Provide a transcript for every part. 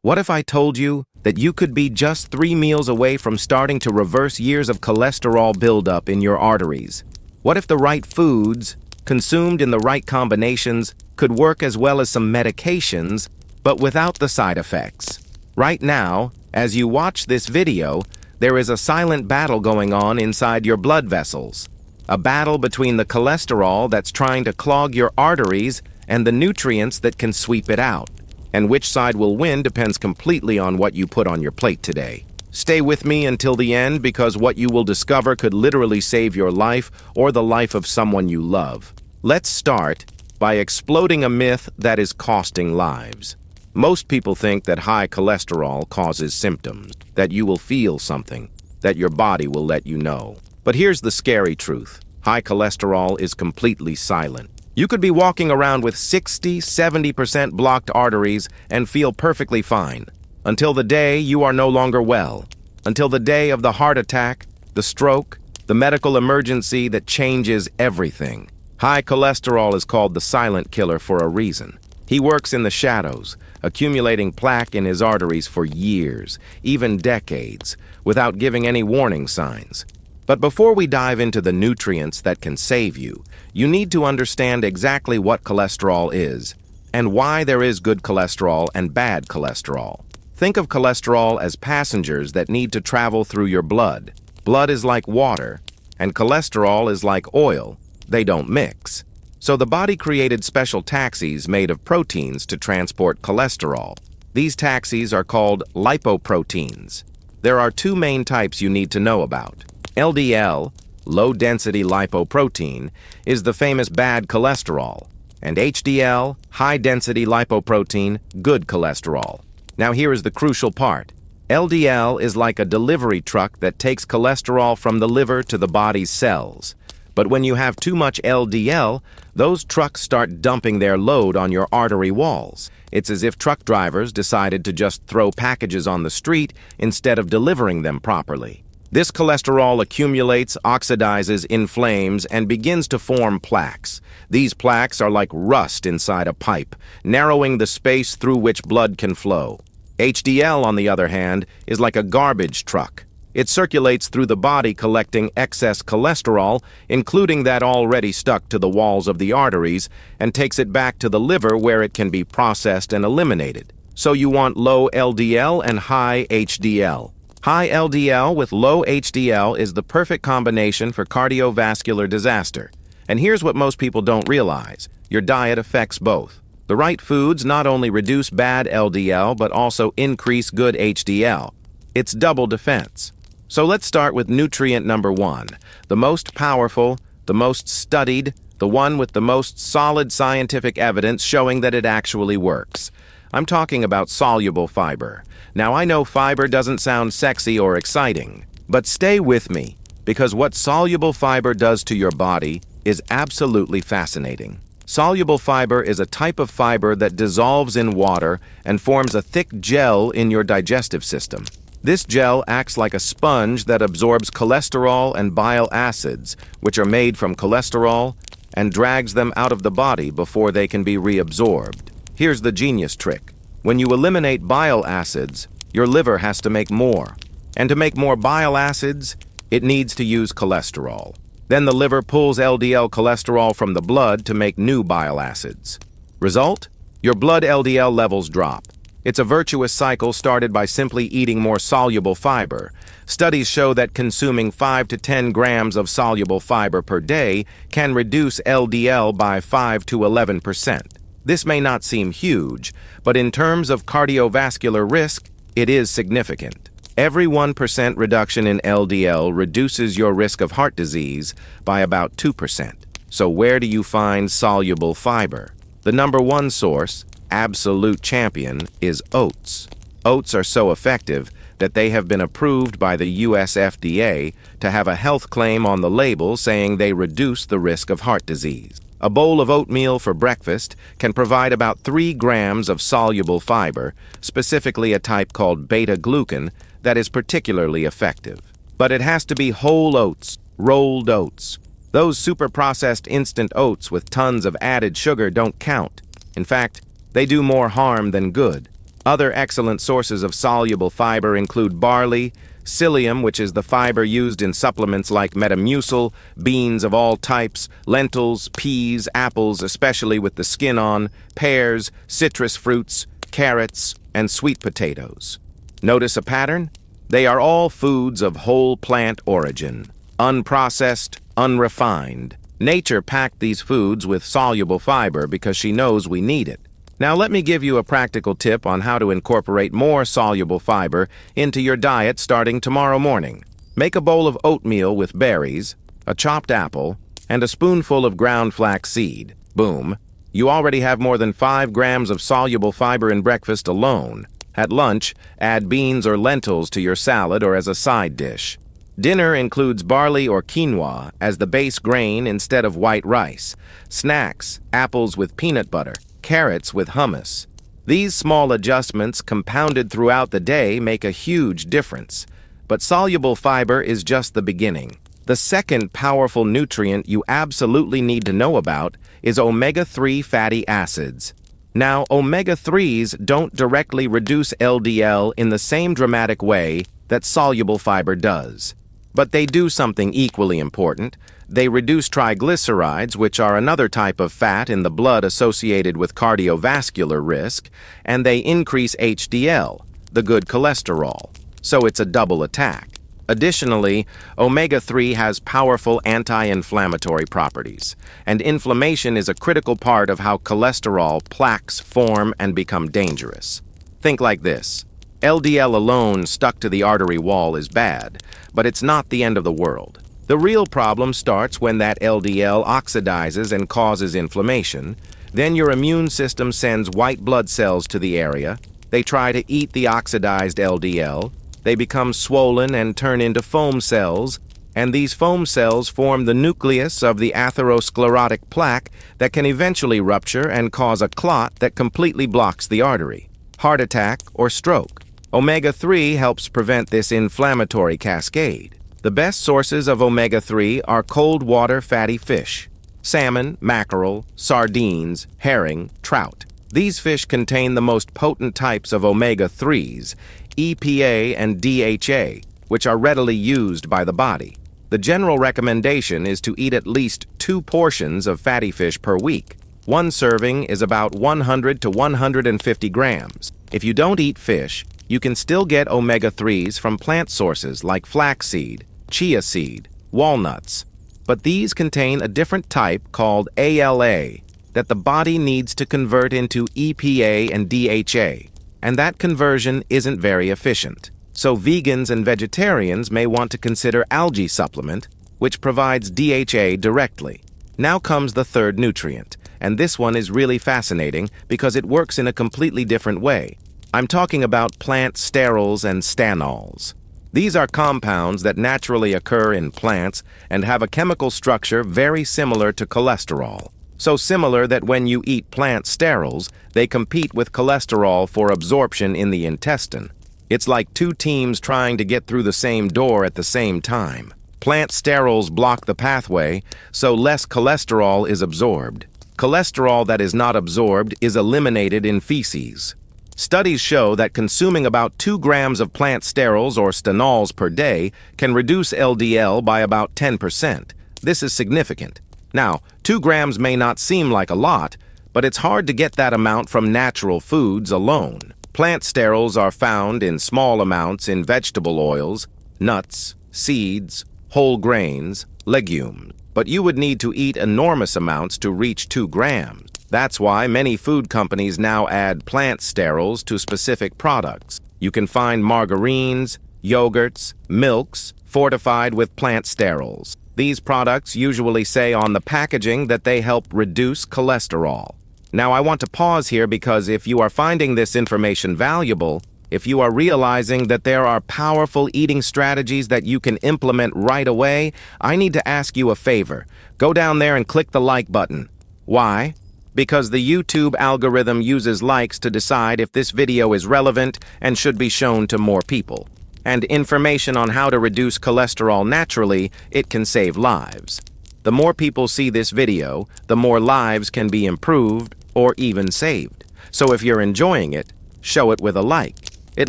What if I told you that you could be just 3 meals away from starting to reverse years of cholesterol buildup in your arteries? What if the right foods, consumed in the right combinations, could work as well as some medications, but without the side effects? Right now, as you watch this video, there is a silent battle going on inside your blood vessels. A battle between the cholesterol that's trying to clog your arteries and the nutrients that can sweep it out. And which side will win depends completely on what you put on your plate today. Stay with me until the end, because what you will discover could literally save your life or the life of someone you love. Let's start by exploding a myth that is costing lives. Most people think that high cholesterol causes symptoms, that you will feel something, that your body will let you know. But here's the scary truth. High cholesterol is completely silent. You could be walking around with 60–70% blocked arteries and feel perfectly fine, until the day you are no longer well, until the day of the heart attack, the stroke, the medical emergency that changes everything. High cholesterol is called the silent killer for a reason. He works in the shadows, accumulating plaque in his arteries for years, even decades, without giving any warning signs. But before we dive into the nutrients that can save you, you need to understand exactly what cholesterol is and why there is good cholesterol and bad cholesterol. Think of cholesterol as passengers that need to travel through your blood. Blood is like water, and cholesterol is like oil. They don't mix. So the body created special taxis made of proteins to transport cholesterol. These taxis are called lipoproteins. There are 2 main types you need to know about. LDL, low-density lipoprotein, is the famous bad cholesterol, and HDL, high-density lipoprotein, good cholesterol. Now here is the crucial part. LDL is like a delivery truck that takes cholesterol from the liver to the body's cells. But when you have too much LDL, those trucks start dumping their load on your artery walls. It's as if truck drivers decided to just throw packages on the street instead of delivering them properly. This cholesterol accumulates, oxidizes, inflames, and begins to form plaques. These plaques are like rust inside a pipe, narrowing the space through which blood can flow. HDL, on the other hand, is like a garbage truck. It circulates through the body, collecting excess cholesterol, including that already stuck to the walls of the arteries, and takes it back to the liver where it can be processed and eliminated. So you want low LDL and high HDL. High LDL with low HDL is the perfect combination for cardiovascular disaster. And here's what most people don't realize. Your diet affects both. The right foods not only reduce bad LDL, but also increase good HDL. It's double defense. So let's start with nutrient number 1, the most powerful, the most studied, the one with the most solid scientific evidence showing that it actually works. I'm talking about soluble fiber. Now I know fiber doesn't sound sexy or exciting, but stay with me, because what soluble fiber does to your body is absolutely fascinating. Soluble fiber is a type of fiber that dissolves in water and forms a thick gel in your digestive system. This gel acts like a sponge that absorbs cholesterol and bile acids, which are made from cholesterol, and drags them out of the body before they can be reabsorbed. Here's the genius trick. When you eliminate bile acids, your liver has to make more. And to make more bile acids, it needs to use cholesterol. Then the liver pulls LDL cholesterol from the blood to make new bile acids. Result? Your blood LDL levels drop. It's a virtuous cycle started by simply eating more soluble fiber. Studies show that consuming 5 to 10 grams of soluble fiber per day can reduce LDL by 5 to 11%. This may not seem huge, but in terms of cardiovascular risk, it is significant. Every 1% reduction in LDL reduces your risk of heart disease by about 2%. So where do you find soluble fiber? The number 1 source, absolute champion, is oats. Oats are so effective that they have been approved by the US FDA to have a health claim on the label saying they reduce the risk of heart disease. A bowl of oatmeal for breakfast can provide about 3 grams of soluble fiber, specifically a type called beta-glucan, that is particularly effective. But it has to be whole oats, rolled oats. Those super-processed instant oats with tons of added sugar don't count. In fact, they do more harm than good. Other excellent sources of soluble fiber include barley, psyllium, which is the fiber used in supplements like Metamucil, beans of all types, lentils, peas, apples, especially with the skin on, pears, citrus fruits, carrots, and sweet potatoes. Notice a pattern? They are all foods of whole plant origin, unprocessed, unrefined. Nature packed these foods with soluble fiber because she knows we need it. Now let me give you a practical tip on how to incorporate more soluble fiber into your diet starting tomorrow morning. Make a bowl of oatmeal with berries, a chopped apple, and a spoonful of ground flax seed. Boom. You already have more than 5 grams of soluble fiber in breakfast alone. At lunch, add beans or lentils to your salad or as a side dish. Dinner includes barley or quinoa as the base grain instead of white rice. Snacks, apples with peanut butter, carrots with hummus. These small adjustments compounded throughout the day make a huge difference. But soluble fiber is just the beginning. The second powerful nutrient you absolutely need to know about is omega-3 fatty acids. Now, omega-3s don't directly reduce LDL in the same dramatic way that soluble fiber does. But they do something equally important. They reduce triglycerides, which are another type of fat in the blood associated with cardiovascular risk, and they increase HDL, the good cholesterol. So it's a double attack. Additionally, omega-3 has powerful anti-inflammatory properties, and inflammation is a critical part of how cholesterol plaques form and become dangerous. Think like this. LDL alone stuck to the artery wall is bad, but it's not the end of the world. The real problem starts when that LDL oxidizes and causes inflammation. Then your immune system sends white blood cells to the area. They try to eat the oxidized LDL. They become swollen and turn into foam cells, and these foam cells form the nucleus of the atherosclerotic plaque that can eventually rupture and cause a clot that completely blocks the artery, heart attack, or stroke. Omega-3 helps prevent this inflammatory cascade. The best sources of omega-3 are cold water fatty fish, salmon, mackerel, sardines, herring, trout. These fish contain the most potent types of omega-3s, EPA and DHA, which are readily used by the body. The general recommendation is to eat at least 2 portions of fatty fish per week. One serving is about 100 to 150 grams. If you don't eat fish, you can still get omega-3s from plant sources like flaxseed, chia seed, walnuts. But these contain a different type called ALA that the body needs to convert into EPA and DHA, and that conversion isn't very efficient. So vegans and vegetarians may want to consider algae supplement, which provides DHA directly. Now comes the third nutrient, and this one is really fascinating because it works in a completely different way. I'm talking about plant sterols and stanols. These are compounds that naturally occur in plants and have a chemical structure very similar to cholesterol. So similar that when you eat plant sterols, they compete with cholesterol for absorption in the intestine. It's like 2 teams trying to get through the same door at the same time. Plant sterols block the pathway, so less cholesterol is absorbed. Cholesterol that is not absorbed is eliminated in feces. Studies show that consuming about 2 grams of plant sterols or stanols per day can reduce LDL by about 10%. This is significant. Now, 2 grams may not seem like a lot, but it's hard to get that amount from natural foods alone. Plant sterols are found in small amounts in vegetable oils, nuts, seeds, whole grains, legumes. But you would need to eat enormous amounts to reach 2 grams. That's why many food companies now add plant sterols to specific products. You can find margarines, yogurts, milks fortified with plant sterols. These products usually say on the packaging that they help reduce cholesterol. Now I want to pause here because if you are finding this information valuable, if you are realizing that there are powerful eating strategies that you can implement right away, I need to ask you a favor. Go down there and click the like button. Why? Because the YouTube algorithm uses likes to decide if this video is relevant and should be shown to more people. And information on how to reduce cholesterol naturally, it can save lives. The more people see this video, the more lives can be improved or even saved. So if you're enjoying it, show it with a like. It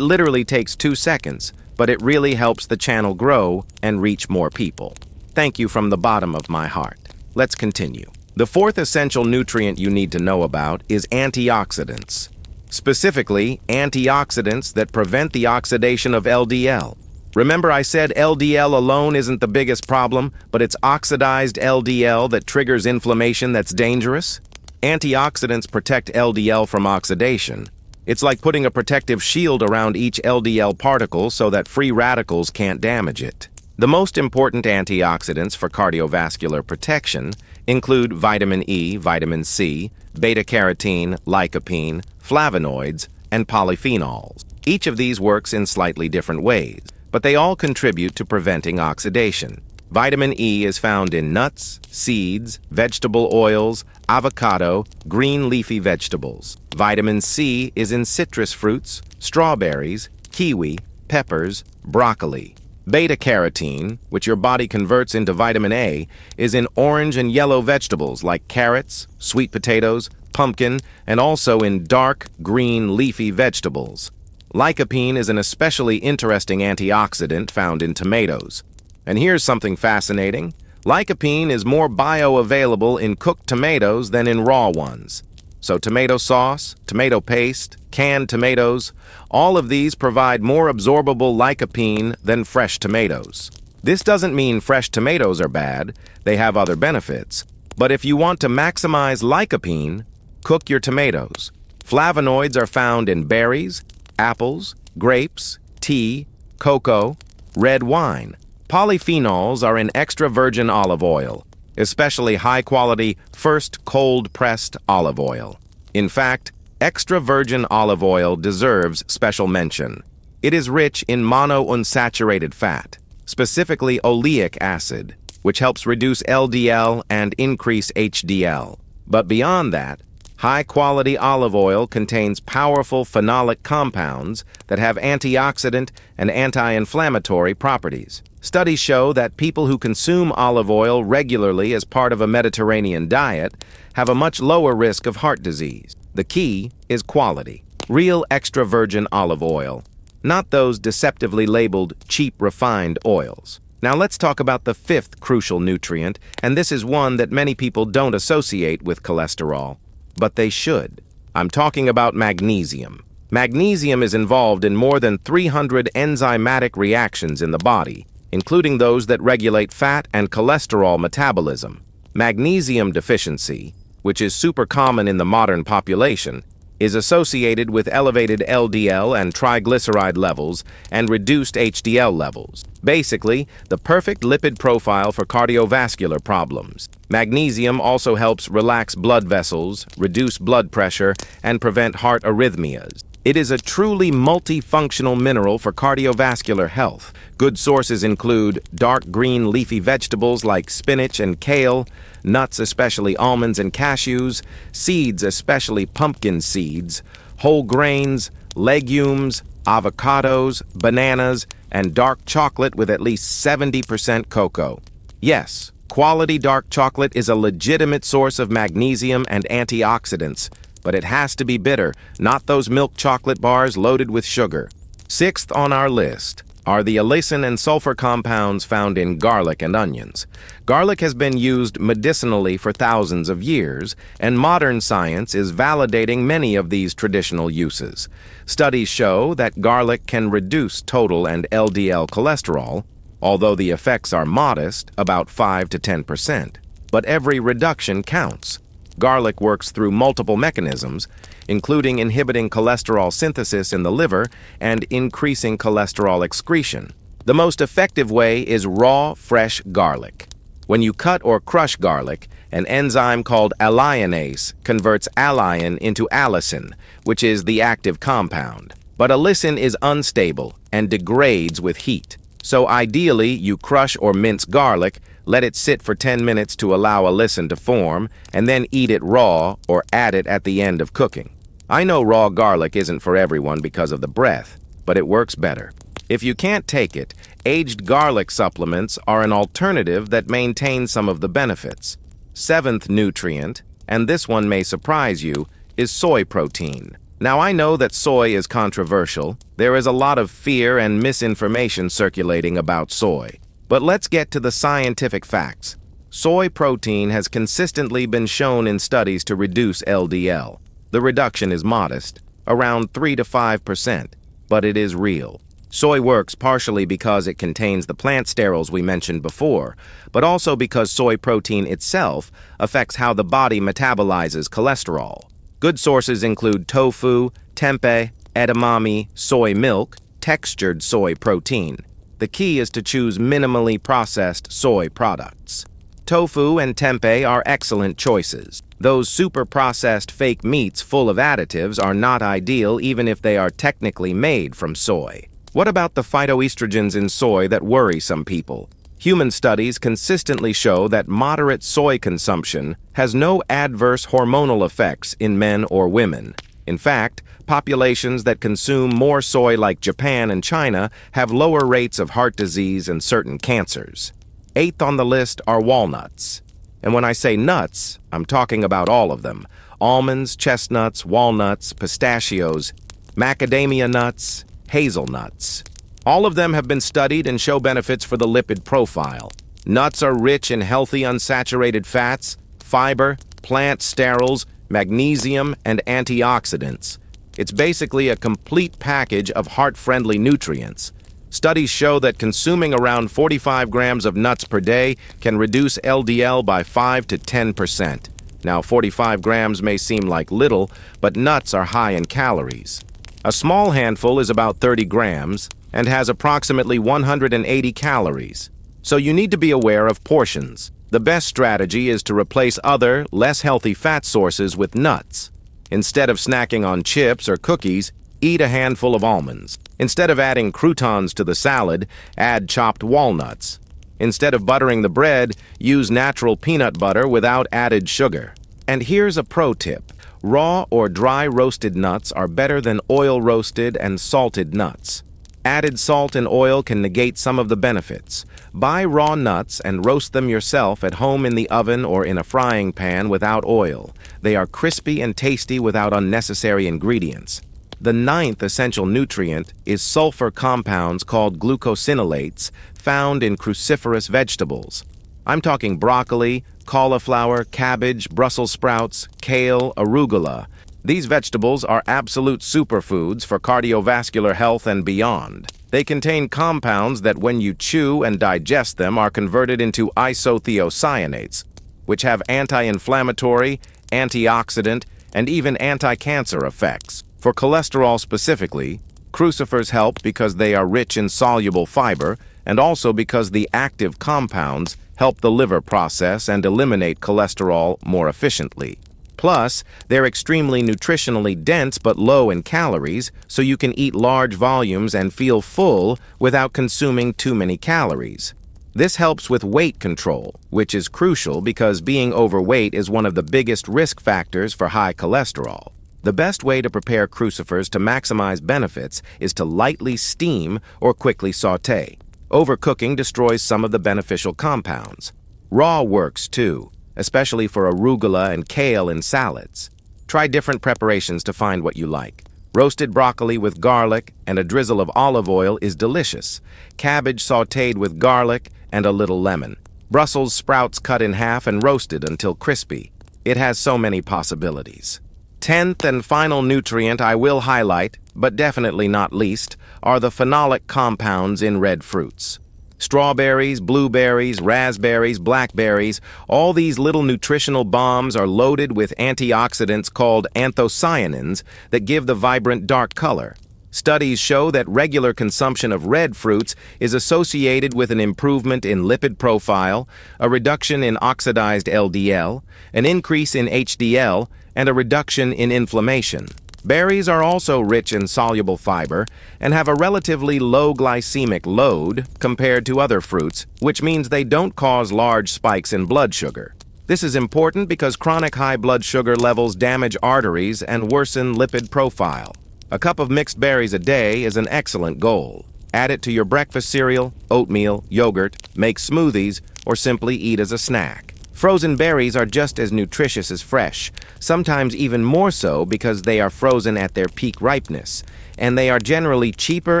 literally takes 2 seconds, but it really helps the channel grow and reach more people. Thank you from the bottom of my heart. Let's continue. The fourth essential nutrient you need to know about is antioxidants. Specifically, antioxidants that prevent the oxidation of LDL. Remember I said LDL alone isn't the biggest problem, but it's oxidized LDL that triggers inflammation that's dangerous? Antioxidants protect LDL from oxidation. It's like putting a protective shield around each LDL particle so that free radicals can't damage it. The most important antioxidants for cardiovascular protection include vitamin E, vitamin C, beta-carotene, lycopene, flavonoids, and polyphenols. Each of these works in slightly different ways, but they all contribute to preventing oxidation. Vitamin E is found in nuts, seeds, vegetable oils, avocado, green leafy vegetables. Vitamin C is in citrus fruits, strawberries, kiwi, peppers, broccoli. Beta-carotene, which your body converts into vitamin A, is in orange and yellow vegetables like carrots, sweet potatoes, pumpkin, and also in dark green leafy vegetables. Lycopene is an especially interesting antioxidant found in tomatoes. And here's something fascinating. Lycopene is more bioavailable in cooked tomatoes than in raw ones. So tomato sauce, tomato paste, canned tomatoes, all of these provide more absorbable lycopene than fresh tomatoes. This doesn't mean fresh tomatoes are bad, they have other benefits. But if you want to maximize lycopene, cook your tomatoes. Flavonoids are found in berries, apples, grapes, tea, cocoa, red wine. Polyphenols are in extra virgin olive oil, especially high-quality, first cold-pressed olive oil. In fact, extra virgin olive oil deserves special mention. It is rich in monounsaturated fat, specifically oleic acid, which helps reduce LDL and increase HDL. But beyond that, high-quality olive oil contains powerful phenolic compounds that have antioxidant and anti-inflammatory properties. Studies show that people who consume olive oil regularly as part of a Mediterranean diet have a much lower risk of heart disease. The key is quality. Real extra virgin olive oil, not those deceptively labeled cheap refined oils. Now let's talk about the fifth crucial nutrient, and this is one that many people don't associate with cholesterol, but they should. I'm talking about magnesium. Magnesium is involved in more than 300 enzymatic reactions in the body, including those that regulate fat and cholesterol metabolism. Magnesium deficiency, which is super common in the modern population, is associated with elevated LDL and triglyceride levels and reduced HDL levels. Basically, the perfect lipid profile for cardiovascular problems. Magnesium also helps relax blood vessels, reduce blood pressure, and prevent heart arrhythmias. It is a truly multifunctional mineral for cardiovascular health. Good sources include dark green leafy vegetables like spinach and kale, nuts, especially almonds and cashews, seeds, especially pumpkin seeds, whole grains, legumes, avocados, bananas, and dark chocolate with at least 70% cocoa. Yes, quality dark chocolate is a legitimate source of magnesium and antioxidants, but it has to be bitter, not those milk chocolate bars loaded with sugar. Sixth on our list are the allicin and sulfur compounds found in garlic and onions. Garlic has been used medicinally for thousands of years, and modern science is validating many of these traditional uses. Studies show that garlic can reduce total and LDL cholesterol, although the effects are modest, about 5 to 10%. But every reduction counts. Garlic works through multiple mechanisms, including inhibiting cholesterol synthesis in the liver and increasing cholesterol excretion. The most effective way is raw, fresh garlic. When you cut or crush garlic, an enzyme called alliinase converts alliin into allicin, which is the active compound. But allicin is unstable and degrades with heat. So ideally, you crush or mince garlic, let it sit for 10 minutes to allow allicin to form, and then eat it raw or add it at the end of cooking. I know raw garlic isn't for everyone because of the breath, but it works better. If you can't take it, aged garlic supplements are an alternative that maintain some of the benefits. Seventh nutrient, and this one may surprise you, is soy protein. Now, I know that soy is controversial. There is a lot of fear and misinformation circulating about soy. But let's get to the scientific facts. Soy protein has consistently been shown in studies to reduce LDL. The reduction is modest, around 3 to 5%, but it is real. Soy works partially because it contains the plant sterols we mentioned before, but also because soy protein itself affects how the body metabolizes cholesterol. Good sources include tofu, tempeh, edamame, soy milk, textured soy protein. The key is to choose minimally processed soy products. Tofu and tempeh are excellent choices. Those super-processed fake meats full of additives are not ideal even if they are technically made from soy. What about the phytoestrogens in soy that worry some people? Human studies consistently show that moderate soy consumption has no adverse hormonal effects in men or women. In fact, populations that consume more soy like Japan and China have lower rates of heart disease and certain cancers. 8th on the list are walnuts. And when I say nuts, I'm talking about all of them. Almonds, chestnuts, walnuts, pistachios, macadamia nuts, hazelnuts. All of them have been studied and show benefits for the lipid profile. Nuts are rich in healthy unsaturated fats, fiber, plant sterols, magnesium, and antioxidants. It's basically a complete package of heart-friendly nutrients. Studies show that consuming around 45 grams of nuts per day can reduce LDL by 5 to 10%. Now, 45 grams may seem like little, but nuts are high in calories. A small handful is about 30 grams and has approximately 180 calories. So you need to be aware of portions. The best strategy is to replace other, less healthy fat sources with nuts. Instead of snacking on chips or cookies, eat a handful of almonds. Instead of adding croutons to the salad, add chopped walnuts. Instead of buttering the bread, use natural peanut butter without added sugar. And here's a pro tip. Raw or dry roasted nuts are better than oil roasted and salted nuts. Added salt and oil can negate some of the benefits. Buy raw nuts and roast them yourself at home in the oven or in a frying pan without oil. They are crispy and tasty without unnecessary ingredients. The 9th essential nutrient is sulfur compounds called glucosinolates found in cruciferous vegetables. I'm talking broccoli, cauliflower, cabbage, Brussels sprouts, kale, arugula. These vegetables are absolute superfoods for cardiovascular health and beyond. They contain compounds that when you chew and digest them are converted into isothiocyanates, which have anti-inflammatory, antioxidant, and even anti-cancer effects. For cholesterol specifically, crucifers help because they are rich in soluble fiber and also because the active compounds help the liver process and eliminate cholesterol more efficiently. Plus, they're extremely nutritionally dense but low in calories, so you can eat large volumes and feel full without consuming too many calories. This helps with weight control, which is crucial because being overweight is one of the biggest risk factors for high cholesterol. The best way to prepare crucifers to maximize benefits is to lightly steam or quickly sauté. Overcooking destroys some of the beneficial compounds. Raw works too, especially for arugula and kale in salads. Try different preparations to find what you like. Roasted broccoli with garlic and a drizzle of olive oil is delicious. Cabbage sautéed with garlic and a little lemon. Brussels sprouts cut in half and roasted until crispy. It has so many possibilities. 10th and final nutrient I will highlight, but definitely not least, are the phenolic compounds in red fruits. Strawberries, blueberries, raspberries, blackberries, all these little nutritional bombs are loaded with antioxidants called anthocyanins that give the vibrant dark color. Studies show that regular consumption of red fruits is associated with an improvement in lipid profile, a reduction in oxidized LDL, an increase in HDL, and a reduction in inflammation. Berries are also rich in soluble fiber and have a relatively low glycemic load compared to other fruits, which means they don't cause large spikes in blood sugar. This is important because chronic high blood sugar levels damage arteries and worsen lipid profile. A cup of mixed berries a day is an excellent goal. Add it to your breakfast cereal, oatmeal, yogurt, make smoothies, or simply eat as a snack. Frozen berries are just as nutritious as fresh, sometimes even more so because they are frozen at their peak ripeness, and they are generally cheaper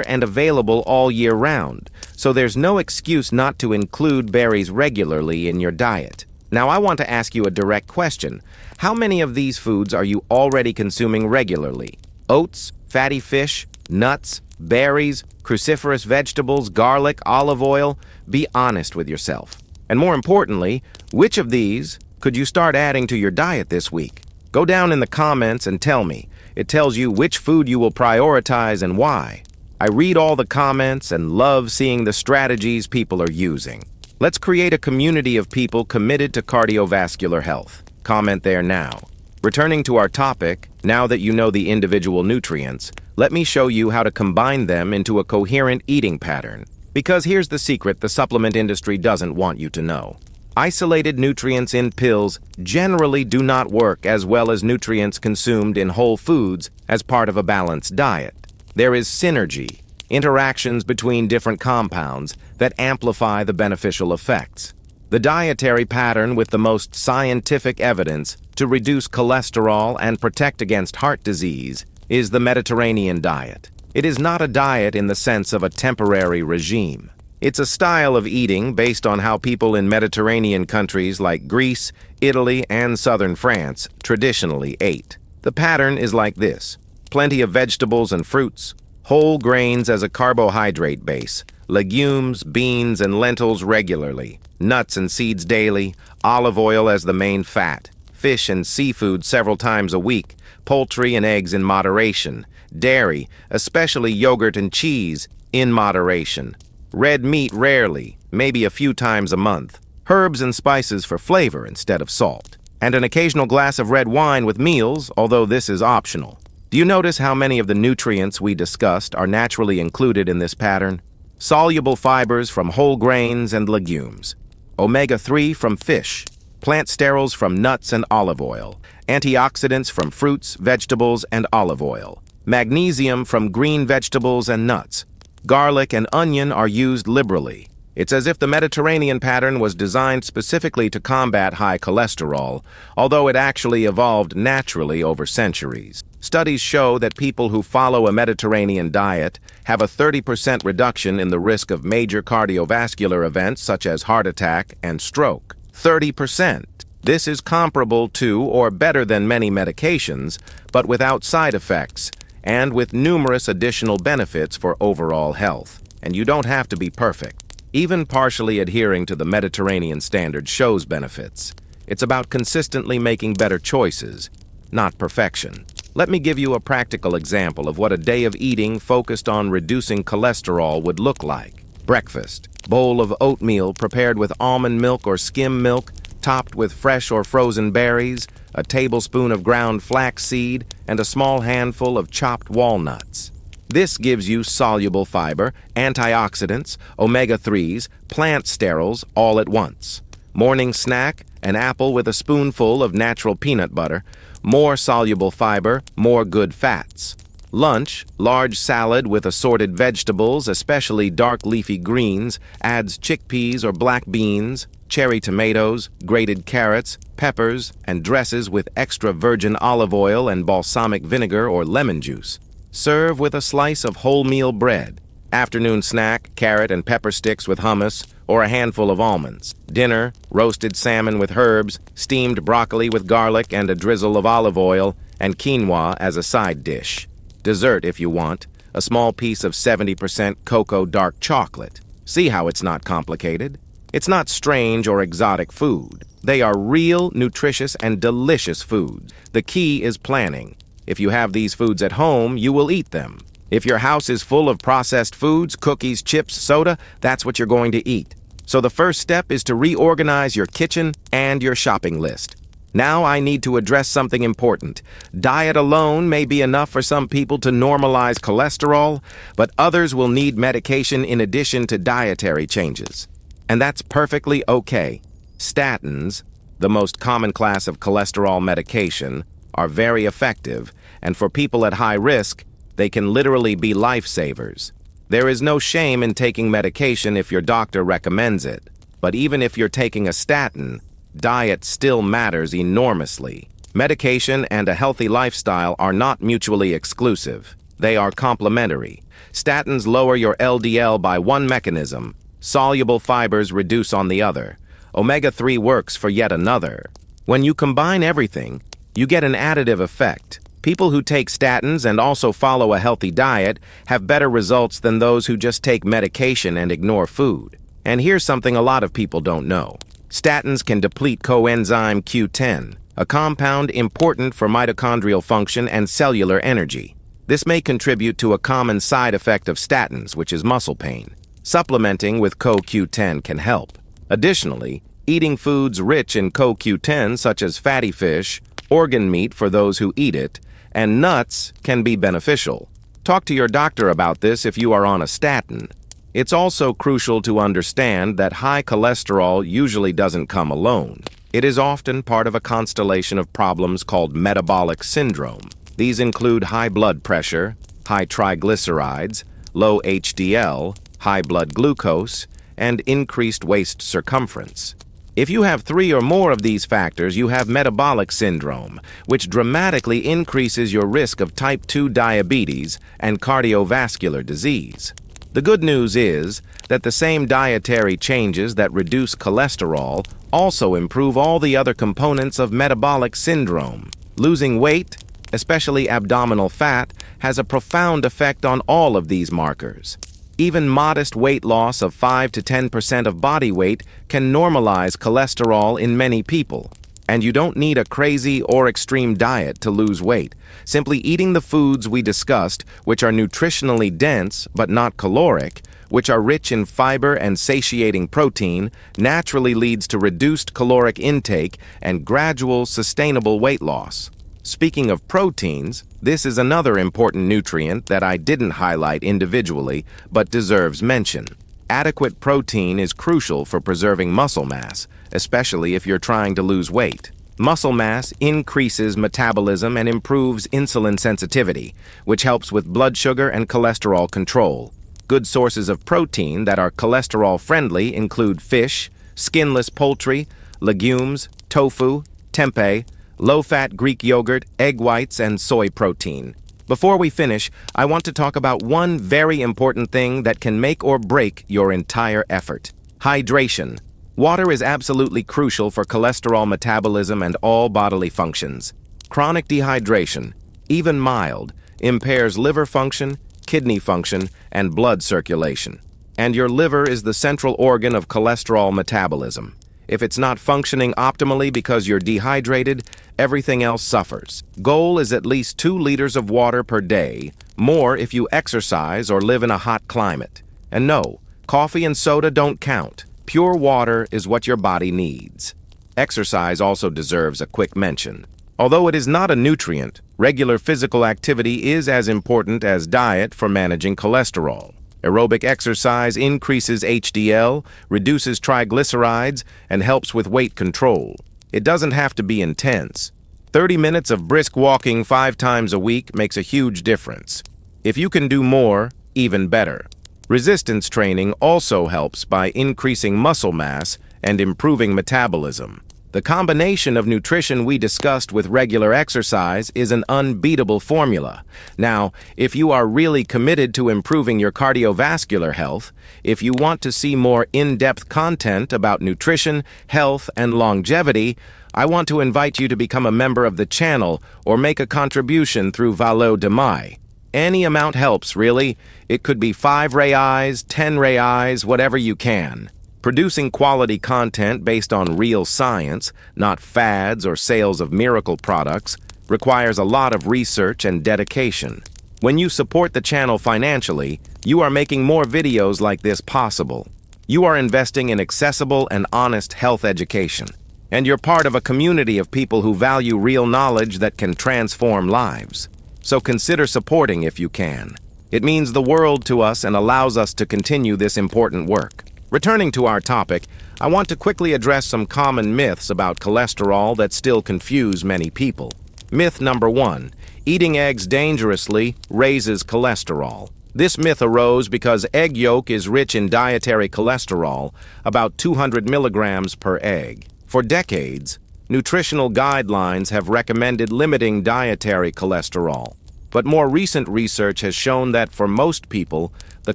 and available all year round, so there's no excuse not to include berries regularly in your diet. Now I want to ask you a direct question. How many of these foods are you already consuming regularly? Oats, fatty fish, nuts, berries, cruciferous vegetables, garlic, olive oil? Be honest with yourself. And more importantly, which of these could you start adding to your diet this week? Go down in the comments and tell me. It tells you which food you will prioritize and why. I read all the comments and love seeing the strategies people are using. Let's create a community of people committed to cardiovascular health. Comment there now. Returning to our topic, now that you know the individual nutrients, let me show you how to combine them into a coherent eating pattern. Because here's the secret the supplement industry doesn't want you to know. Isolated nutrients in pills generally do not work as well as nutrients consumed in whole foods as part of a balanced diet. There is synergy, interactions between different compounds that amplify the beneficial effects. The dietary pattern with the most scientific evidence to reduce cholesterol and protect against heart disease is the Mediterranean diet. It is not a diet in the sense of a temporary regime. It's a style of eating based on how people in Mediterranean countries like Greece, Italy, and southern France traditionally ate. The pattern is like this: plenty of vegetables and fruits, whole grains as a carbohydrate base, legumes, beans, and lentils regularly, nuts and seeds daily, olive oil as the main fat, fish and seafood several times a week, poultry and eggs in moderation, dairy, especially yogurt and cheese, in moderation, red meat rarely, maybe a few times a month, herbs and spices for flavor instead of salt, and an occasional glass of red wine with meals, although this is optional. Do you notice how many of the nutrients we discussed are naturally included in this pattern? Soluble fibers from whole grains and legumes, omega-3 from fish, plant sterols from nuts and olive oil, antioxidants from fruits, vegetables, and olive oil, magnesium from green vegetables and nuts. Garlic and onion are used liberally. It's as if the Mediterranean pattern was designed specifically to combat high cholesterol, although it actually evolved naturally over centuries. Studies show that people who follow a Mediterranean diet have a 30% reduction in the risk of major cardiovascular events such as heart attack and stroke. 30%. This is comparable to or better than many medications, but without side effects and with numerous additional benefits for overall health. And you don't have to be perfect. Even partially adhering to the Mediterranean standard shows benefits. It's about consistently making better choices, not perfection. Let me give you a practical example of what a day of eating focused on reducing cholesterol would look like. Breakfast: bowl of oatmeal prepared with almond milk or skim milk, topped with fresh or frozen berries, a tablespoon of ground flaxseed, and a small handful of chopped walnuts. This gives you soluble fiber, antioxidants, omega-3s, plant sterols all at once. Morning snack: an apple with a spoonful of natural peanut butter, more soluble fiber, more good fats. Lunch: large salad with assorted vegetables, especially dark leafy greens, adds chickpeas or black beans, cherry tomatoes, grated carrots, peppers, and dresses with extra virgin olive oil and balsamic vinegar or lemon juice. Serve with a slice of wholemeal bread. Afternoon snack: carrot and pepper sticks with hummus, or a handful of almonds. Dinner: roasted salmon with herbs, steamed broccoli with garlic and a drizzle of olive oil, and quinoa as a side dish. Dessert, if you want: a small piece of 70% cocoa dark chocolate. See how it's not complicated? It's not strange or exotic food. They are real, nutritious, and delicious foods. The key is planning. If you have these foods at home, you will eat them. If your house is full of processed foods, cookies, chips, soda, that's what you're going to eat. So the first step is to reorganize your kitchen and your shopping list. Now I need to address something important. Diet alone may be enough for some people to normalize cholesterol, but others will need medication in addition to dietary changes. And that's perfectly okay. Statins, the most common class of cholesterol medication, are very effective, and for people at high risk, they can literally be lifesavers. There is no shame in taking medication if your doctor recommends it, but even if you're taking a statin, diet still matters enormously. Medication and a healthy lifestyle are not mutually exclusive. They are complementary. Statins lower your LDL by one mechanism. Soluble fibers reduce on the other. Omega-3 works for yet another. When you combine everything, you get an additive effect. People who take statins and also follow a healthy diet have better results than those who just take medication and ignore food. And here's something a lot of people don't know. Statins can deplete coenzyme Q10, a compound important for mitochondrial function and cellular energy. This may contribute to a common side effect of statins, which is muscle pain. Supplementing with CoQ10 can help. Additionally, eating foods rich in CoQ10, such as fatty fish, organ meat for those who eat it, and nuts can be beneficial. Talk to your doctor about this if you are on a statin. It's also crucial to understand that high cholesterol usually doesn't come alone. It is often part of a constellation of problems called metabolic syndrome. These include high blood pressure, high triglycerides, low HDL, high blood glucose, and increased waist circumference. If you have 3 or more of these factors, you have metabolic syndrome, which dramatically increases your risk of type 2 diabetes and cardiovascular disease. The good news is that the same dietary changes that reduce cholesterol also improve all the other components of metabolic syndrome. Losing weight, especially abdominal fat, has a profound effect on all of these markers. Even modest weight loss of 5 to 10% of body weight can normalize cholesterol in many people. And you don't need a crazy or extreme diet to lose weight. Simply eating the foods we discussed, which are nutritionally dense but not caloric, which are rich in fiber and satiating protein, naturally leads to reduced caloric intake and gradual, sustainable weight loss. Speaking of proteins, this is another important nutrient that I didn't highlight individually, but deserves mention. Adequate protein is crucial for preserving muscle mass, especially if you're trying to lose weight. Muscle mass increases metabolism and improves insulin sensitivity, which helps with blood sugar and cholesterol control. Good sources of protein that are cholesterol-friendly include fish, skinless poultry, legumes, tofu, tempeh, low-fat Greek yogurt, egg whites, and soy protein. Before we finish, I want to talk about one very important thing that can make or break your entire effort: hydration. Water is absolutely crucial for cholesterol metabolism and all bodily functions. Chronic dehydration, even mild, impairs liver function, kidney function, and blood circulation. And your liver is the central organ of cholesterol metabolism. If it's not functioning optimally because you're dehydrated, everything else suffers. Goal is at least 2 liters of water per day, more if you exercise or live in a hot climate. And no, coffee and soda don't count. Pure water is what your body needs. Exercise also deserves a quick mention. Although it is not a nutrient, regular physical activity is as important as diet for managing cholesterol. Aerobic exercise increases HDL, reduces triglycerides, and helps with weight control. It doesn't have to be intense. 30 minutes of brisk walking 5 times a week makes a huge difference. If you can do more, even better. Resistance training also helps by increasing muscle mass and improving metabolism. The combination of nutrition we discussed with regular exercise is an unbeatable formula. Now, if you are really committed to improving your cardiovascular health, if you want to see more in-depth content about nutrition, health, and longevity, I want to invite you to become a member of the channel or make a contribution through Valo de Mai. Any amount helps, really. It could be 5 reais, 10 reais, whatever you can. Producing quality content based on real science, not fads or sales of miracle products, requires a lot of research and dedication. When you support the channel financially, you are making more videos like this possible. You are investing in accessible and honest health education. And you're part of a community of people who value real knowledge that can transform lives. So consider supporting if you can. It means the world to us and allows us to continue this important work. Returning to our topic, I want to quickly address some common myths about cholesterol that still confuse many people. Myth number 1: eating eggs dangerously raises cholesterol. This myth arose because egg yolk is rich in dietary cholesterol, about 200 milligrams per egg. For decades, nutritional guidelines have recommended limiting dietary cholesterol. But more recent research has shown that for most people, the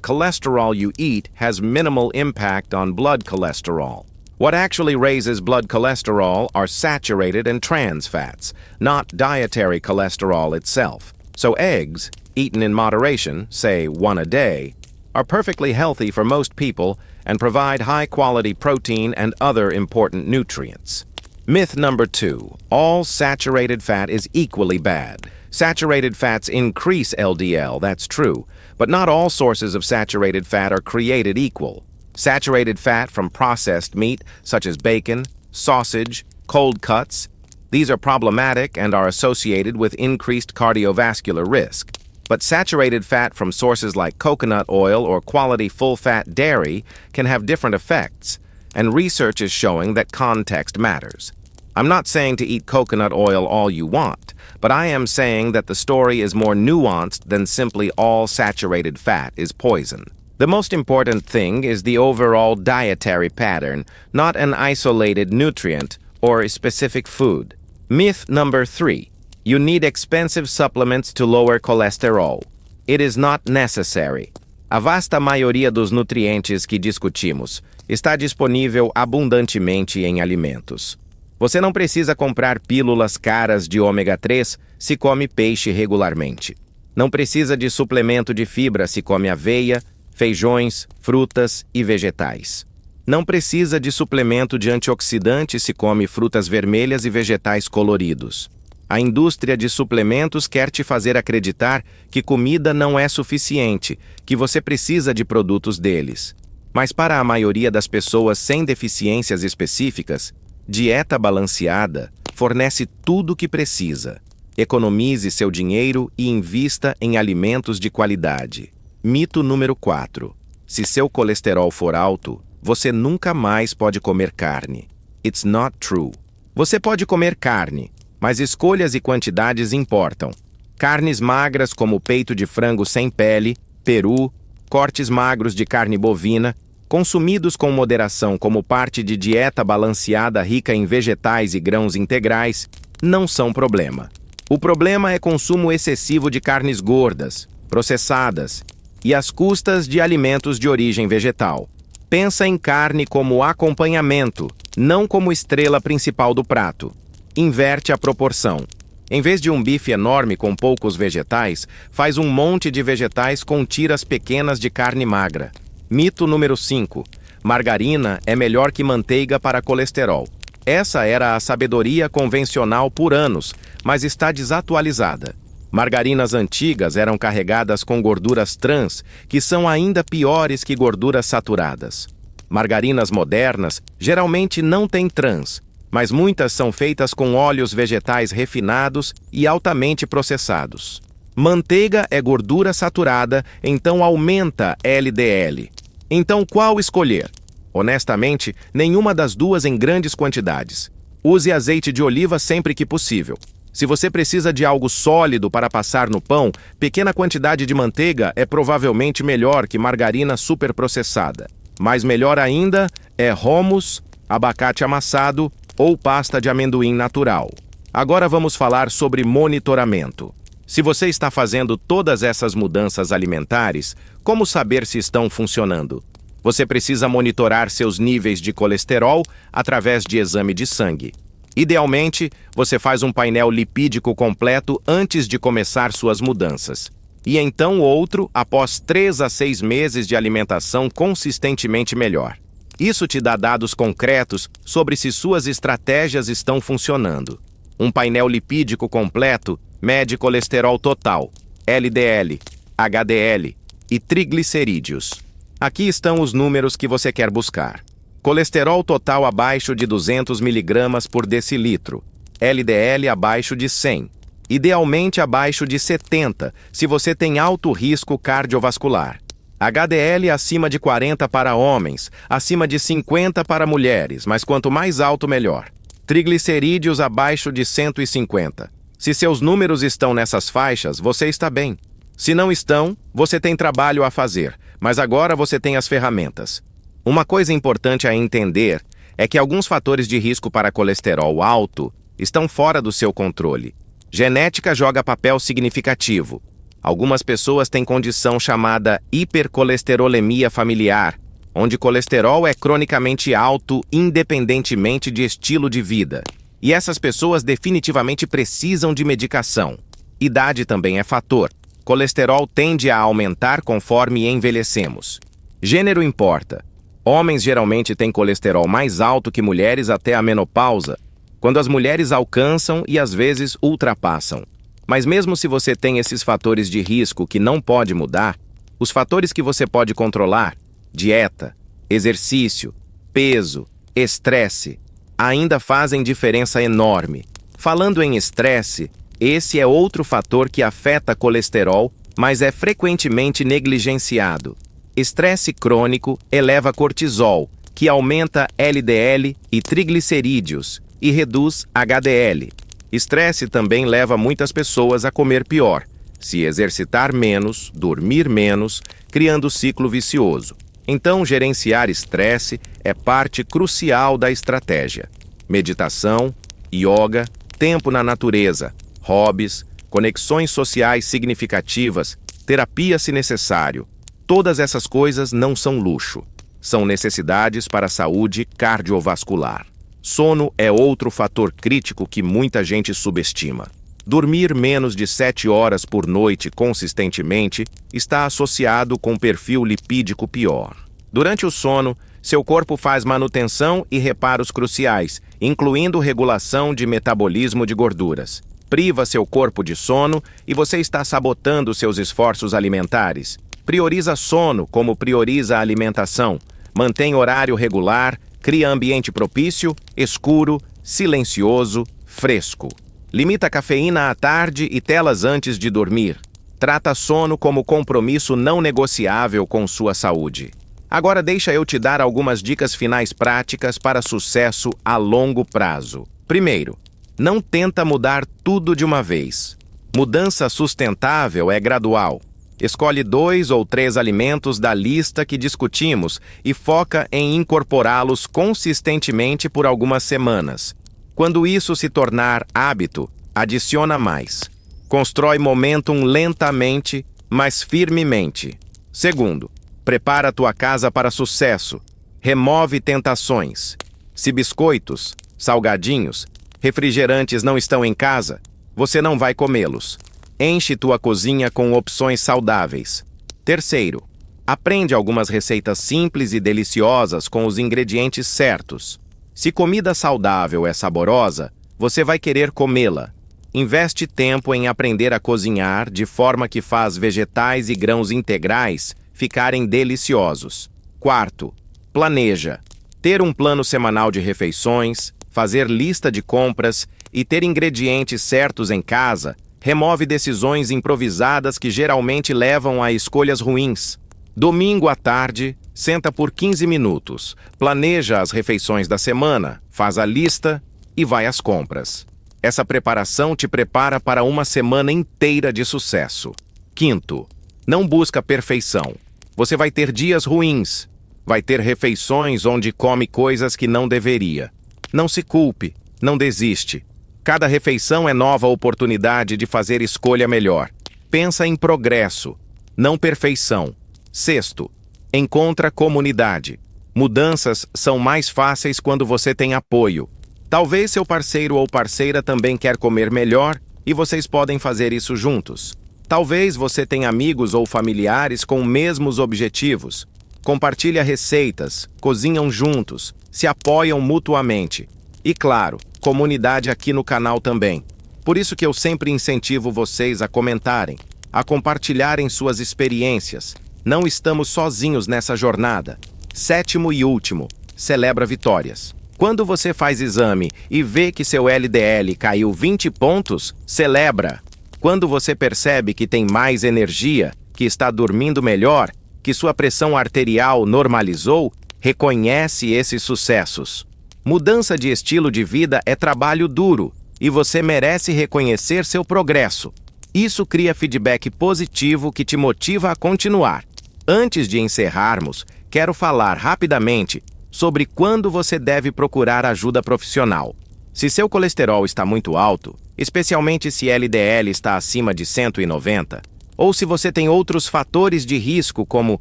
cholesterol you eat has minimal impact on blood cholesterol. What actually raises blood cholesterol are saturated and trans fats, not dietary cholesterol itself. So eggs, eaten in moderation, say one a day, are perfectly healthy for most people and provide high-quality protein and other important nutrients. Myth number 2, all saturated fat is equally bad. Saturated fats increase LDL, that's true, but not all sources of saturated fat are created equal. Saturated fat from processed meat, such as bacon, sausage, cold cuts, these are problematic and are associated with increased cardiovascular risk. But saturated fat from sources like coconut oil or quality full-fat dairy can have different effects, and research is showing that context matters. I'm not saying to eat coconut oil all you want, but I am saying that the story is more nuanced than simply all saturated fat is poison. The most important thing is the overall dietary pattern, not an isolated nutrient or a specific food. Myth number 3. You need expensive supplements to lower cholesterol. It is not necessary. A vasta maioria dos nutrientes que discutimos está disponível abundantemente em alimentos. Você não precisa comprar pílulas caras de ômega 3 se come peixe regularmente. Não precisa de suplemento de fibra se come aveia, feijões, frutas e vegetais. Não precisa de suplemento de antioxidante se come frutas vermelhas e vegetais coloridos. A indústria de suplementos quer te fazer acreditar que comida não é suficiente, que você precisa de produtos deles. Mas para a maioria das pessoas sem deficiências específicas, dieta balanceada fornece tudo o que precisa. Economize seu dinheiro e invista em alimentos de qualidade. Mito número 4. Se seu colesterol for alto, você nunca mais pode comer carne. It's not true. Você pode comer carne, mas escolhas e quantidades importam. Carnes magras como peito de frango sem pele, peru, cortes magros de carne bovina, consumidos com moderação como parte de dieta balanceada rica em vegetais e grãos integrais, não são problema. O problema é consumo excessivo de carnes gordas, processadas, e às custas de alimentos de origem vegetal. Pensa em carne como acompanhamento, não como estrela principal do prato. Inverte a proporção. Em vez de um bife enorme com poucos vegetais, faz um monte de vegetais com tiras pequenas de carne magra. Mito número 5. Margarina é melhor que manteiga para colesterol. Essa era a sabedoria convencional por anos, mas está desatualizada. Margarinas antigas eram carregadas com gorduras trans, que são ainda piores que gorduras saturadas. Margarinas modernas geralmente não têm trans, mas muitas são feitas com óleos vegetais refinados e altamente processados. Manteiga é gordura saturada, então aumenta LDL. Então qual escolher? Honestamente, nenhuma das duas em grandes quantidades. Use azeite de oliva sempre que possível. Se você precisa de algo sólido para passar no pão, pequena quantidade de manteiga é provavelmente melhor que margarina superprocessada. Mas melhor ainda é hummus, abacate amassado ou pasta de amendoim natural. Agora vamos falar sobre monitoramento. Se você está fazendo todas essas mudanças alimentares, como saber se estão funcionando? Você precisa monitorar seus níveis de colesterol através de exame de sangue. Idealmente, você faz um painel lipídico completo antes de começar suas mudanças. E então outro após 3 a 6 meses de alimentação consistentemente melhor. Isso te dá dados concretos sobre se suas estratégias estão funcionando. Um painel lipídico completo mede colesterol total, LDL, HDL e triglicerídeos. Aqui estão os números que você quer buscar. Colesterol total abaixo de 200 mg por decilitro, LDL abaixo de 100, idealmente abaixo de 70 se você tem alto risco cardiovascular. HDL acima de 40 para homens, acima de 50 para mulheres, mas quanto mais alto melhor. Triglicerídeos abaixo de 150. Se seus números estão nessas faixas, você está bem. Se não estão, você tem trabalho a fazer, mas agora você tem as ferramentas. Uma coisa importante a entender é que alguns fatores de risco para colesterol alto estão fora do seu controle. Genética joga papel significativo. Algumas pessoas têm condição chamada hipercolesterolemia familiar, onde colesterol é cronicamente alto independentemente de estilo de vida. E essas pessoas definitivamente precisam de medicação. Idade também é fator. Colesterol tende a aumentar conforme envelhecemos. Gênero importa. Homens geralmente têm colesterol mais alto que mulheres até a menopausa, quando as mulheres alcançam e às vezes ultrapassam. Mas mesmo se você tem esses fatores de risco que não pode mudar, os fatores que você pode controlar, dieta, exercício, peso, estresse, ainda fazem diferença enorme. Falando em estresse, esse é outro fator que afeta colesterol, mas é frequentemente negligenciado. Estresse crônico eleva cortisol, que aumenta LDL e triglicerídeos e reduz HDL. Estresse também leva muitas pessoas a comer pior, se exercitar menos, dormir menos, criando ciclo vicioso. Então, gerenciar estresse é parte crucial da estratégia. Meditação, yoga, tempo na natureza, hobbies, conexões sociais significativas, terapia se necessário. Todas essas coisas não são luxo, são necessidades para a saúde cardiovascular. Sono é outro fator crítico que muita gente subestima. Dormir menos de 7 horas por noite consistentemente está associado com perfil lipídico pior. Durante o sono, seu corpo faz manutenção e reparos cruciais, incluindo regulação de metabolismo de gorduras. Priva seu corpo de sono e você está sabotando seus esforços alimentares. Prioriza sono como prioriza a alimentação. Mantém horário regular, cria ambiente propício, escuro, silencioso, fresco. Limita a cafeína à tarde e telas antes de dormir. Trata sono como compromisso não negociável com sua saúde. Agora deixa eu te dar algumas dicas finais práticas para sucesso a longo prazo. Primeiro, não tenta mudar tudo de uma vez. Mudança sustentável é gradual. Escolhe 2 ou 3 alimentos da lista que discutimos e foca em incorporá-los consistentemente por algumas semanas. Quando isso se tornar hábito, adiciona mais. Constrói momentum lentamente, mas firmemente. Segundo, prepara a tua casa para sucesso. Remove tentações. Se biscoitos, salgadinhos, refrigerantes não estão em casa, você não vai comê-los. Enche tua cozinha com opções saudáveis. Terceiro, aprende algumas receitas simples e deliciosas com os ingredientes certos. Se comida saudável é saborosa, você vai querer comê-la. Investe tempo em aprender a cozinhar de forma que faz vegetais e grãos integrais ficarem deliciosos. Quarto, planeja. Ter um plano semanal de refeições, fazer lista de compras e ter ingredientes certos em casa remove decisões improvisadas que geralmente levam a escolhas ruins. Domingo à tarde, senta por 15 minutos, planeja as refeições da semana, faz a lista e vai às compras. Essa preparação te prepara para uma semana inteira de sucesso. Quinto, não busca perfeição. Você vai ter dias ruins, vai ter refeições onde come coisas que não deveria. Não se culpe, não desiste. Cada refeição é nova oportunidade de fazer escolha melhor. Pensa em progresso, não perfeição. Sexto, encontra comunidade. Mudanças são mais fáceis quando você tem apoio. Talvez seu parceiro ou parceira também quer comer melhor e vocês podem fazer isso juntos. Talvez você tenha amigos ou familiares com os mesmos objetivos. Compartilha receitas, cozinham juntos, se apoiam mutuamente. E claro, comunidade aqui no canal também. Por isso que eu sempre incentivo vocês a comentarem, a compartilharem suas experiências. Não estamos sozinhos nessa jornada. Sétimo e último, celebra vitórias. Quando você faz exame e vê que seu LDL caiu 20 pontos, celebra. Quando você percebe que tem mais energia, que está dormindo melhor, que sua pressão arterial normalizou, reconhece esses sucessos. Mudança de estilo de vida é trabalho duro e você merece reconhecer seu progresso. Isso cria feedback positivo que te motiva a continuar. Antes de encerrarmos, quero falar rapidamente sobre quando você deve procurar ajuda profissional. Se seu colesterol está muito alto, especialmente se LDL está acima de 190, ou se você tem outros fatores de risco como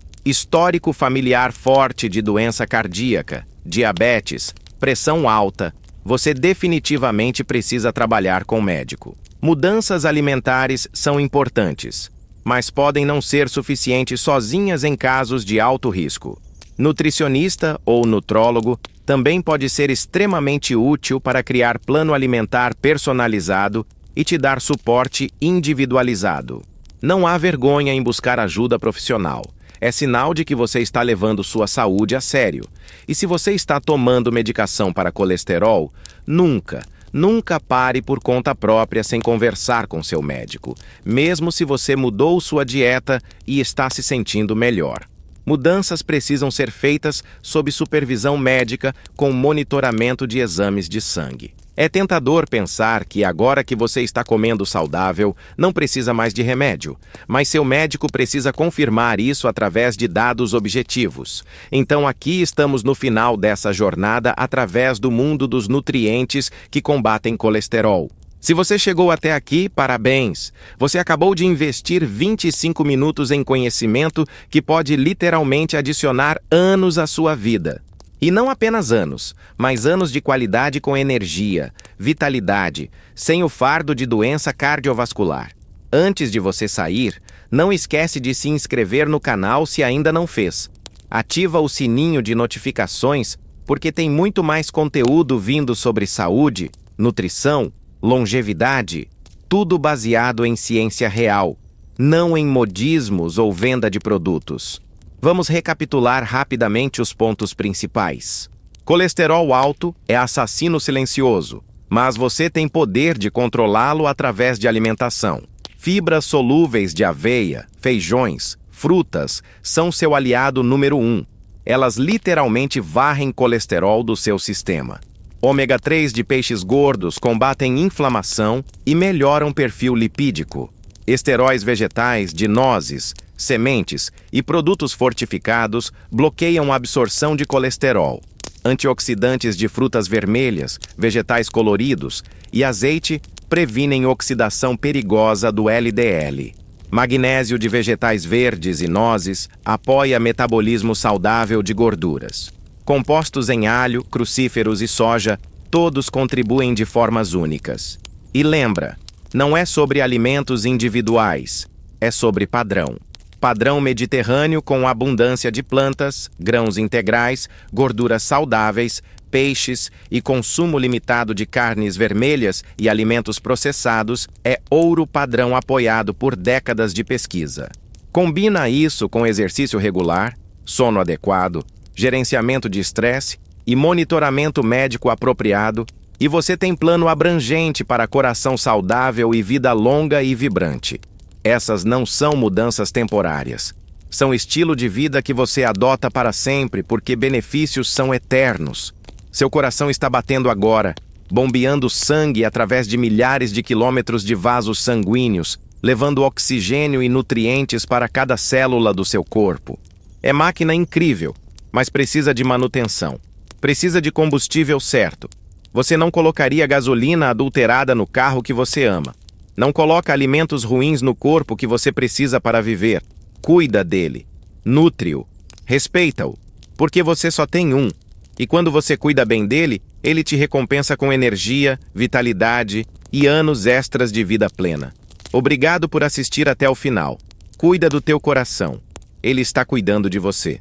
histórico familiar forte de doença cardíaca, diabetes, pressão alta, você definitivamente precisa trabalhar com o médico. Mudanças alimentares são importantes, mas podem não ser suficientes sozinhas em casos de alto risco. Nutricionista ou nutrólogo também pode ser extremamente útil para criar plano alimentar personalizado e te dar suporte individualizado. Não há vergonha em buscar ajuda profissional. É sinal de que você está levando sua saúde a sério. E se você está tomando medicação para colesterol, nunca pare por conta própria sem conversar com seu médico, mesmo se você mudou sua dieta e está se sentindo melhor. Mudanças precisam ser feitas sob supervisão médica com monitoramento de exames de sangue. É tentador pensar que agora que você está comendo saudável, não precisa mais de remédio, mas seu médico precisa confirmar isso através de dados objetivos. Então aqui estamos no final dessa jornada através do mundo dos nutrientes que combatem colesterol. Se você chegou até aqui, parabéns! Você acabou de investir 25 minutos em conhecimento que pode literalmente adicionar anos à sua vida. E não apenas anos, mas anos de qualidade com energia, vitalidade, sem o fardo de doença cardiovascular. Antes de você sair, não esquece de se inscrever no canal se ainda não fez. Ativa o sininho de notificações, porque tem muito mais conteúdo vindo sobre saúde, nutrição, longevidade, tudo baseado em ciência real, não em modismos ou venda de produtos. Vamos recapitular rapidamente os pontos principais. Colesterol alto é assassino silencioso, mas você tem poder de controlá-lo através de alimentação. Fibras solúveis de aveia, feijões, frutas são seu aliado número 1. Elas literalmente varrem colesterol do seu sistema. Ômega 3 de peixes gordos combatem inflamação e melhoram o perfil lipídico. Esteróis vegetais de nozes, sementes e produtos fortificados bloqueiam a absorção de colesterol. Antioxidantes de frutas vermelhas, vegetais coloridos e azeite previnem oxidação perigosa do LDL. Magnésio de vegetais verdes e nozes apoia metabolismo saudável de gorduras. Compostos em alho, crucíferos e soja, todos contribuem de formas únicas. E lembra, não é sobre alimentos individuais, é sobre padrão. Padrão mediterrâneo com abundância de plantas, grãos integrais, gorduras saudáveis, peixes e consumo limitado de carnes vermelhas e alimentos processados é ouro padrão apoiado por décadas de pesquisa. Combina isso com exercício regular, sono adequado, gerenciamento de estresse e monitoramento médico apropriado, e você tem plano abrangente para coração saudável e vida longa e vibrante. Essas não são mudanças temporárias. São estilo de vida que você adota para sempre porque benefícios são eternos. Seu coração está batendo agora, bombeando sangue através de milhares de quilômetros de vasos sanguíneos, levando oxigênio e nutrientes para cada célula do seu corpo. É máquina incrível, mas precisa de manutenção. Precisa de combustível certo. Você não colocaria gasolina adulterada no carro que você ama. Não coloca alimentos ruins no corpo que você precisa para viver. Cuida dele. Nutre-o. Respeita-o. Porque você só tem um. E quando você cuida bem dele, ele te recompensa com energia, vitalidade e anos extras de vida plena. Obrigado por assistir até o final. Cuida do teu coração. Ele está cuidando de você.